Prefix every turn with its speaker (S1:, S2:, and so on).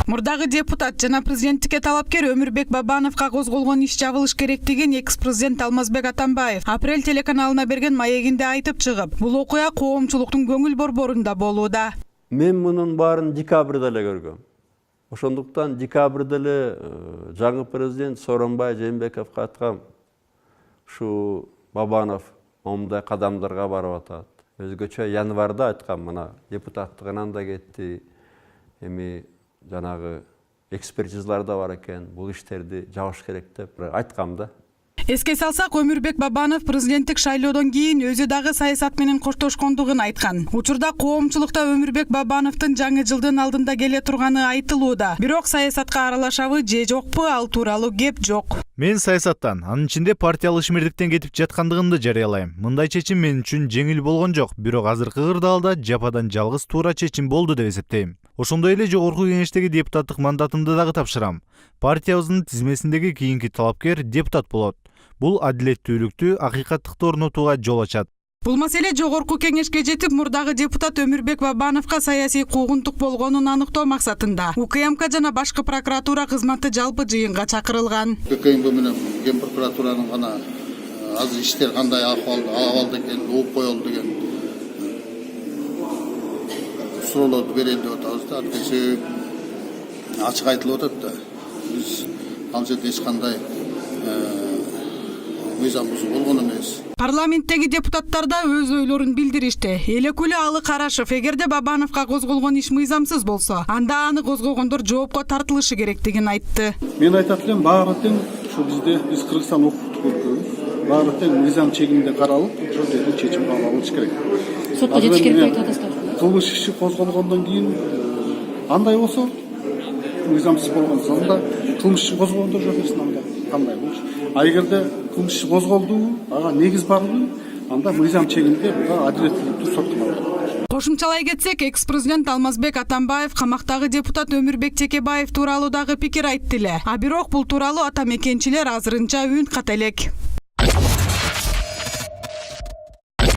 S1: Мурдагы депутат жана президенттикке талапкер Өмүрбек Бабановго козголгон иш жабылыш керек деген экс-президент Алмазбек Атамбаев Апрель телеканалына берген маегинде айтып чыгып, бул окуя коомчулуктун көңүл борборунда болууда.
S2: Мен мунун баарын декабрда эле көргөм. Ошондуктан декабрда эле жаңы президент Сооронбай Жээнбековго айткам, ушу Бабанов момундай кадамдарга барып атат. Өзгөчө январда айткам, мына депутаттыгынан да кетти. Эми жанагы экспертизалар да бар экен, бул иштерди жабыш керек деп айткам да.
S1: Эске салсак, Өмүрбек Бабанов президенттик шайлоодон кийин өзү дагы саясат менен коштошкондугун айткан. Учурда коомчулукта Өмүрбек Бабановдун жаңы жылдын алдында келе турганы айтылууда. Бирок саясатка аралашабы же жокпу, ал тууралуу кеп жок.
S3: Мен саясаттан, анын ичинде партиялык ишмердиктен кетип жаткандыгымды жарыялайм. Мындай чечим мен үчүн жеңил болгон жок, бирок азыркы кырдаалда жападан жалгыз туура чечим болду деп эсептейм. Ошондой эле жогорку кеңештеги депутаттык мандатымды дагы тапшырам. Партиябыздын тизмесиндеги кийинки талапкер депутат болот. Бул адилеттүүлүктү, акыйкаттыкты орнотууга жол ачат.
S1: Бул маселе жогорку кеңешке жетип, мурдагы депутат Өмүрбек Бабановго саясий куугунтук болгонун аныктоо максатында УКМК жана башкы прокуратура кызматы жалпы жыйынга чакырылган.
S4: УКМК менен Ген прокуратуранын гана азыр иштер кандай абалда экен, ууп коелу деген суроолорду берейин деп атабыз да. Анткени ачык айтылып атат да. Биз ал жерде эч кандай мыйзам бузуу болгон эмес.
S1: Парламенттеги депутаттар да өз ойлорун билдиришти. Элекүлө Алы Карашев, эгерде Бабановго козголгон иш мыйзамсыз болсо, анда аны козгогондор жоопко тартылышы керектигин айтты.
S5: Мен айтат элем, баары тең ушу биз Кыргызстан укуктук өлкөбүз. Баары тең мыйзам чегинде каралып, ошол жерде чечим кабыл алыш керек.
S6: Сотко жетиш керек деп айтып атасыздар.
S5: Кылмыш иши козголгондон кийин андай болсо, мыйзамсыз болгон сонда кылмыш иши козгогондор жок берсин, анда кандай болчу. А эгерде кылмыш иши козголду, ага негиз барды, анда мыйзам чегинде буга адилеттүүлүктү соттолот.
S1: Кошумчалай кетсек, экс-президент Алмазбек Атамбаев камактагы депутат Өмүрбек Текебаев тууралуу дагы пикир айтты эле. А бирок бул тууралуу ата мекенчилер азырынча үн ката элек.